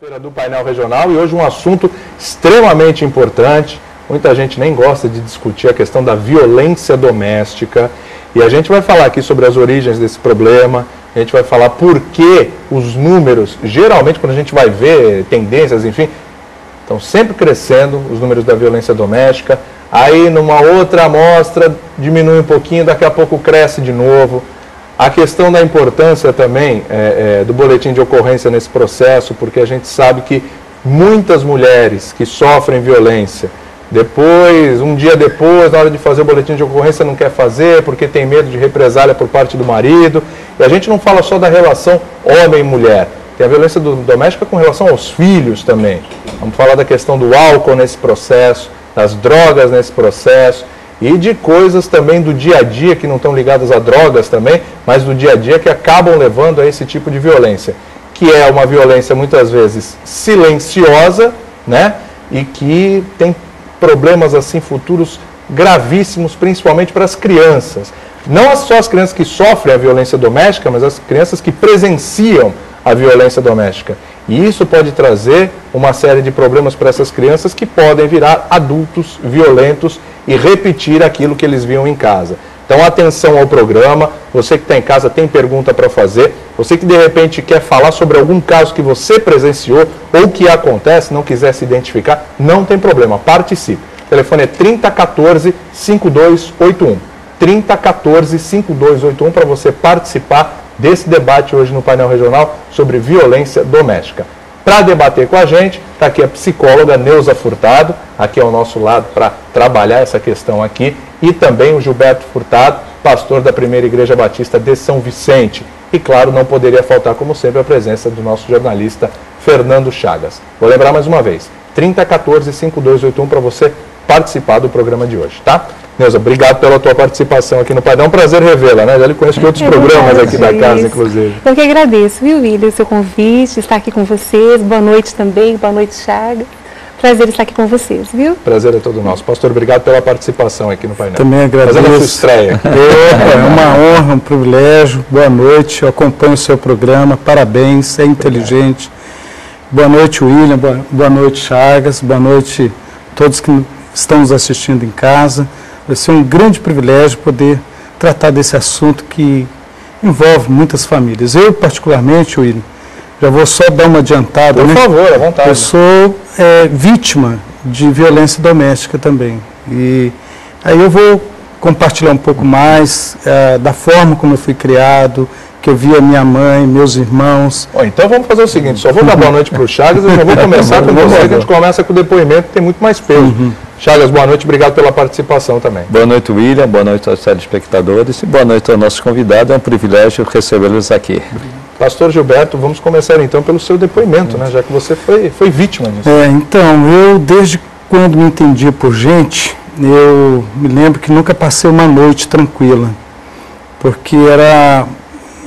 Feira do Painel Regional, e hoje um assunto extremamente importante. Muita gente nem gosta de discutir a questão da violência doméstica, e a gente vai falar aqui sobre as origens desse problema. A gente vai falar por que os números, geralmente quando a gente vai ver tendências, enfim, estão sempre crescendo os números da violência doméstica. Aí numa outra amostra diminui um pouquinho, daqui a pouco cresce de novo. A questão da importância também do boletim de ocorrência nesse processo, porque a gente sabe que muitas mulheres que sofrem violência, depois, um dia depois, na hora de fazer o boletim de ocorrência, não quer fazer porque tem medo de represália por parte do marido. E a gente não fala só da relação homem e mulher, tem a violência doméstica com relação aos filhos também. Vamos falar da questão do álcool nesse processo, das drogas nesse processo, e de coisas também do dia a dia que não estão ligadas a drogas também, mas do dia a dia que acabam levando a esse tipo de violência, que é uma violência muitas vezes silenciosa, né? E que tem problemas assim futuros gravíssimos, principalmente para as crianças. Não só as crianças que sofrem a violência doméstica, mas as crianças que presenciam a violência doméstica. E isso pode trazer uma série de problemas para essas crianças que podem virar adultos violentos e repetir aquilo que eles viam em casa. Então, atenção ao programa. Você que está em casa tem pergunta para fazer. Você que de repente quer falar sobre algum caso que você presenciou ou que acontece, não quiser se identificar, não tem problema, participe. O telefone é 3014-5281. 3014-5281 para você participar desse debate hoje no painel regional sobre violência doméstica. Para debater com a gente, está aqui a psicóloga Neuza Furtado, aqui ao nosso lado para trabalhar essa questão aqui, e também o Gilberto Furtado, pastor da Primeira Igreja Batista de São Vicente. E claro, não poderia faltar, como sempre, a presença do nosso jornalista Fernando Chagas. Vou lembrar mais uma vez, 3014-5281 para você participar do programa de hoje, tá? Neuza, obrigado pela tua participação aqui no painel. É um prazer revê-la, né? Já lhe conheço de outros programas aqui da casa, inclusive. Eu que agradeço, viu, William, o seu convite, estar aqui com vocês. Boa noite também, boa noite, Chagas. Prazer estar aqui com vocês, viu? Prazer é todo nosso. Pastor, obrigado pela participação aqui no painel. Também agradeço. Fazendo a sua estreia. É uma honra, um privilégio. Boa noite, eu acompanho o seu programa, parabéns, é inteligente. Boa noite, William, boa noite, Chagas, boa noite a todos que estão nos assistindo em casa. Vai ser um grande privilégio poder tratar desse assunto que envolve muitas famílias. Eu, particularmente, William, já vou só dar uma adiantada. Por favor, à vontade. Eu sou vítima de violência doméstica também. E aí eu vou compartilhar um pouco mais da forma como eu fui criado, que eu via minha mãe, meus irmãos. Então vamos fazer o seguinte, só vou dar boa noite para o Chagas, eu já vou começar com você, que a gente começa com o depoimento, que tem muito mais peso. Chagas, boa noite, obrigado pela participação também. Boa noite, William, boa noite aos telespectadores e boa noite aos nossos convidados, é um privilégio recebê-los aqui. Pastor Gilberto, vamos começar então pelo seu depoimento, né, já que você foi vítima disso. Então, eu desde quando me entendia por gente, eu me lembro que nunca passei uma noite tranquila, porque era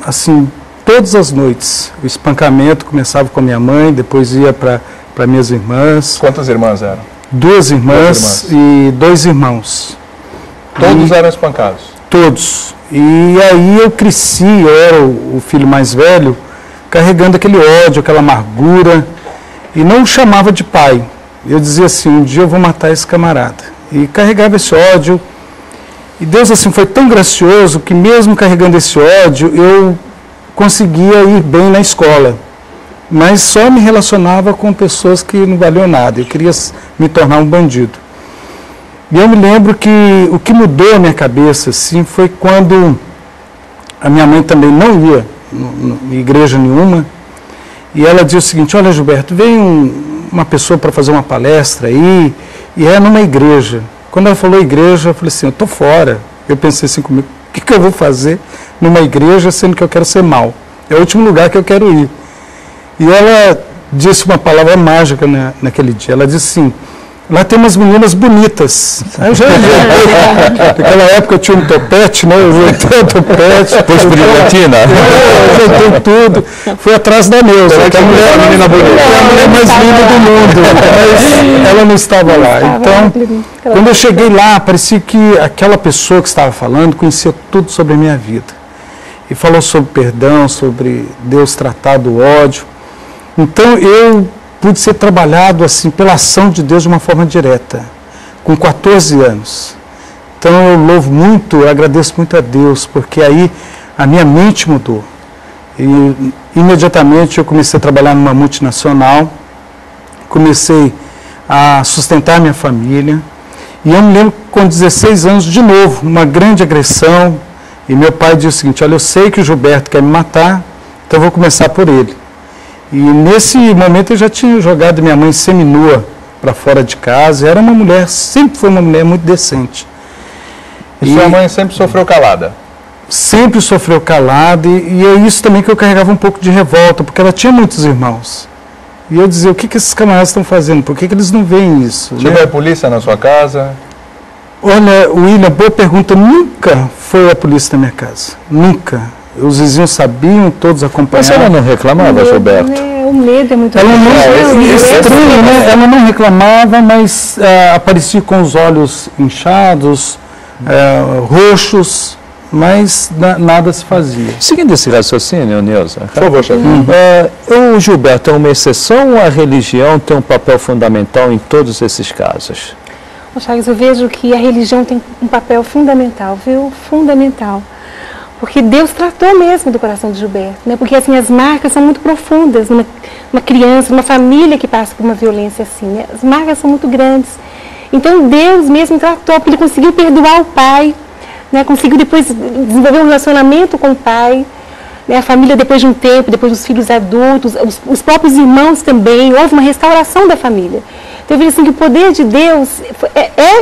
assim, todas as noites, o espancamento começava com a minha mãe, depois ia para minhas irmãs. Quantas irmãs eram? Duas irmãs e dois irmãos. Todos eram espancados? Todos. E aí eu cresci, eu era o filho mais velho, carregando aquele ódio, aquela amargura, e não o chamava de pai. Eu dizia assim, um dia eu vou matar esse camarada. E carregava esse ódio. E Deus assim foi tão gracioso que mesmo carregando esse ódio, eu conseguia ir bem na escola. Mas só me relacionava com pessoas que não valiam nada. Eu queria me tornar um bandido. E eu me lembro que o que mudou a minha cabeça assim, foi quando a minha mãe também não ia em igreja nenhuma. E ela dizia o seguinte, olha Gilberto, vem uma pessoa para fazer uma palestra aí, e é numa igreja. Quando ela falou igreja, eu falei assim, eu estou fora. Eu pensei assim comigo, o que eu vou fazer numa igreja sendo que eu quero ser mau? É o último lugar que eu quero ir. E ela disse uma palavra mágica naquele dia. Ela disse assim, lá tem umas meninas bonitas. Aí eu já naquela época eu tinha um topete, né? Eu juntei o topete. Depois brilhantina. Eu juntei tudo. Fui atrás da Neuza, que é a mulher mais linda do mundo. Mas ela não estava lá. Então, quando eu cheguei lá, parecia que aquela pessoa que estava falando conhecia tudo sobre a minha vida. E falou sobre perdão, sobre Deus tratar do ódio. Então eu pude ser trabalhado assim pela ação de Deus de uma forma direta, com 14 anos. Então eu louvo muito, eu agradeço muito a Deus, porque aí a minha mente mudou. E imediatamente eu comecei a trabalhar numa multinacional, comecei a sustentar minha família. E eu me lembro que com 16 anos, de novo, uma grande agressão. E meu pai disse o seguinte: olha, eu sei que o Gilberto quer me matar, então eu vou começar por ele. E nesse momento eu já tinha jogado minha mãe seminua para fora de casa. Era uma mulher, sempre foi uma mulher muito decente. E sua mãe sempre sofreu calada? Sempre sofreu calada, e é isso também que eu carregava um pouco de revolta, porque ela tinha muitos irmãos. E eu dizia, o que esses camaradas estão fazendo? Por que eles não veem isso? Chegou a polícia na sua casa? Olha, William, boa pergunta. Nunca foi a polícia na minha casa. Nunca. Os vizinhos sabiam, todos acompanhavam. Mas ela não reclamava, Gilberto? O medo é muito Ela não, é estranho, né? Ela não reclamava, mas aparecia com os olhos inchados, roxos, mas nada se fazia. Seguindo esse raciocínio, Neuza, Por favor, chefe. o Gilberto é uma exceção ou a religião tem um papel fundamental em todos esses casos? Chagas, eu vejo que a religião tem um papel fundamental, viu? Fundamental. Porque Deus tratou mesmo do coração de Gilberto, né? Porque assim, as marcas são muito profundas numa criança, numa família que passa por uma violência assim, né? As marcas são muito grandes. Então Deus mesmo tratou, porque ele conseguiu perdoar o pai, né? Conseguiu depois desenvolver um relacionamento com o pai, né? A família depois de um tempo, depois dos filhos adultos, os próprios irmãos também, houve uma restauração da família. Então eu vejo assim que o poder de Deus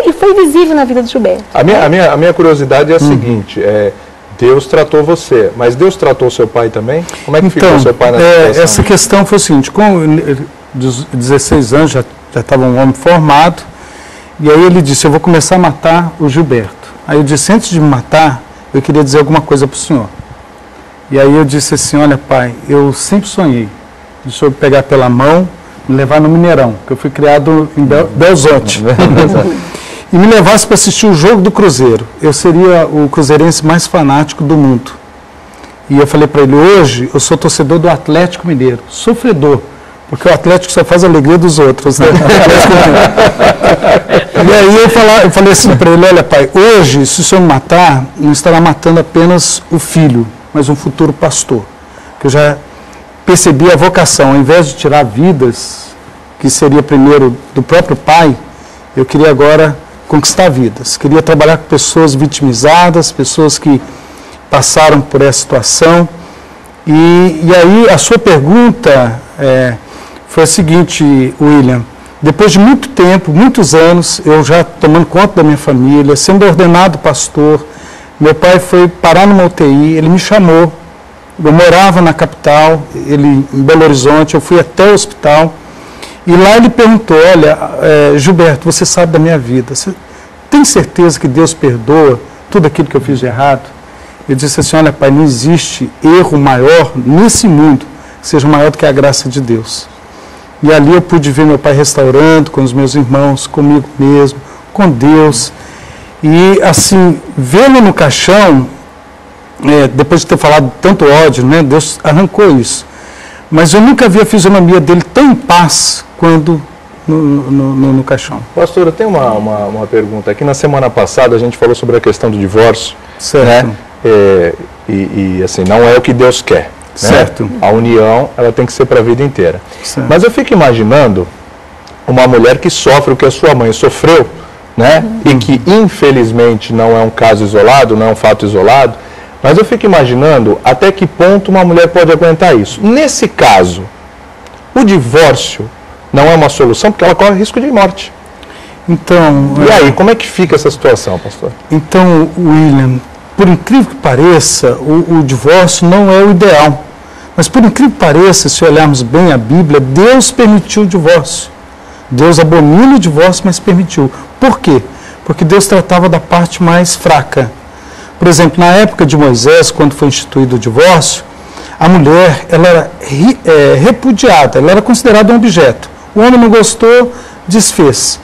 e foi visível na vida de Gilberto. A minha curiosidade é a seguinte, Deus tratou você, mas Deus tratou seu pai também? Como é que ficou seu pai nessa situação? Essa questão foi o seguinte, com 16 anos já estava um homem formado, e aí ele disse, eu vou começar a matar o Gilberto. Aí eu disse, antes de me matar, eu queria dizer alguma coisa para o senhor. E aí eu disse assim, olha pai, eu sempre sonhei de o senhor pegar pela mão, me levar no Mineirão, que eu fui criado em Belzonte. E me levasse para assistir o jogo do Cruzeiro. Eu seria o cruzeirense mais fanático do mundo. E eu falei para ele, hoje eu sou torcedor do Atlético Mineiro, sofredor, porque o Atlético só faz a alegria dos outros, né? E aí eu falei assim para ele, olha pai, hoje se o senhor me matar, não estará matando apenas o filho, mas um futuro pastor. Que eu já percebi a vocação, ao invés de tirar vidas, que seria primeiro do próprio pai, eu queria agora conquistar vidas. Queria trabalhar com pessoas vitimizadas, pessoas que passaram por essa situação. E aí a sua pergunta foi a seguinte, William. Depois de muito tempo, muitos anos, eu já tomando conta da minha família, sendo ordenado pastor, meu pai foi parar numa UTI, ele me chamou. Eu morava na capital, ele em Belo Horizonte, eu fui até o hospital. E lá ele perguntou, olha, Gilberto, você sabe da minha vida, você tem certeza que Deus perdoa tudo aquilo que eu fiz de errado? Eu disse assim, olha pai, não existe erro maior nesse mundo que seja maior do que a graça de Deus. E ali eu pude ver meu pai restaurando com os meus irmãos, comigo mesmo, com Deus. E assim, vê-lo no caixão, depois de ter falado tanto ódio, né, Deus arrancou isso. Mas eu nunca vi a fisionomia dele tão em paz quando no caixão. Pastor, eu tenho uma pergunta. Aqui na semana passada a gente falou sobre a questão do divórcio. Certo. Né? E assim, não é o que Deus quer. Certo. Né? A união, ela tem que ser para a vida inteira. Certo. Mas eu fico imaginando uma mulher que sofre o que a sua mãe sofreu, né? E que infelizmente não é um caso isolado, não é um fato isolado, mas eu fico imaginando até que ponto uma mulher pode aguentar isso. Nesse caso, o divórcio não é uma solução porque ela corre risco de morte. Então, e aí, como é que fica essa situação, pastor? Então, William, por incrível que pareça, o divórcio não é o ideal. Mas por incrível que pareça, se olharmos bem a Bíblia, Deus permitiu o divórcio. Deus abomina o divórcio, mas permitiu. Por quê? Porque Deus tratava da parte mais fraca. Por exemplo, na época de Moisés, quando foi instituído o divórcio, a mulher ela era repudiada, ela era considerada um objeto. O homem não gostou, desfez.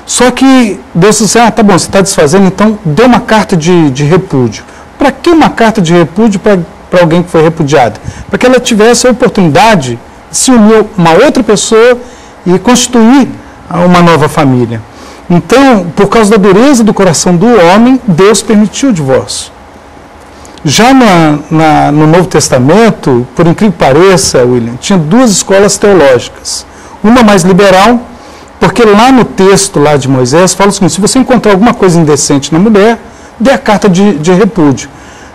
Só que Deus disse, tá bom, você está desfazendo, então dê uma carta de repúdio. Para que uma carta de repúdio para alguém que foi repudiado? Para que ela tivesse a oportunidade de se unir a uma outra pessoa e constituir uma nova família. Então, por causa da dureza do coração do homem, Deus permitiu o divórcio. Já no Novo Testamento, por incrível que pareça, William, tinha duas escolas teológicas. Uma mais liberal, porque lá no texto lá de Moisés fala o seguinte: se você encontrar alguma coisa indecente na mulher, dê a carta de repúdio.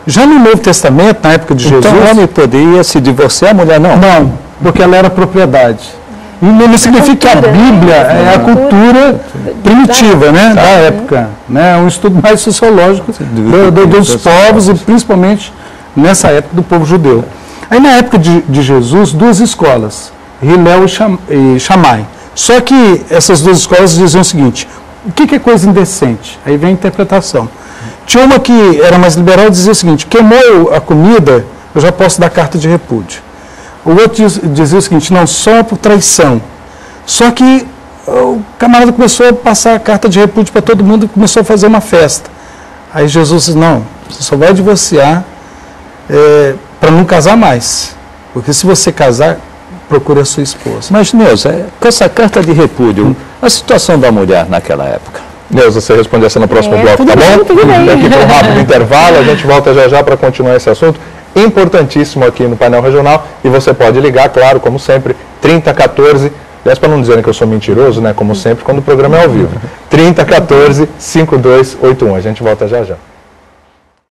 Já no Novo Testamento, na época de Jesus... Então o homem poderia se divorciar, a mulher não? Não, porque ela era propriedade. E não significa que a Bíblia é a cultura primitiva, né, da época. Né, é um estudo mais sociológico dos povos e principalmente nessa época do povo judeu. Aí na época de Jesus, duas escolas, Hillel e Shammai. Só que essas duas escolas diziam o seguinte: o que é coisa indecente? Aí vem a interpretação. Tinha uma que era mais liberal e dizia o seguinte: queimou a comida, eu já posso dar carta de repúdio. O outro dizia o seguinte: não, só por traição. Só que o camarada começou a passar a carta de repúdio para todo mundo e começou a fazer uma festa. Aí Jesus disse: não, você só vai divorciar para não casar mais. Porque se você casar, procure a sua esposa. Mas, Neuza, com essa carta de repúdio, a situação da mulher naquela época? Neuza, você responde essa no próximo bloco, tá bom? Tudo bem. Daqui para um rápido intervalo, a gente volta já para continuar esse assunto importantíssimo aqui no painel regional, e você pode ligar, claro, como sempre, 3014, aliás, para não dizerem que eu sou mentiroso, né, como sempre, quando o programa é ao vivo, 3014-5281. A gente volta já.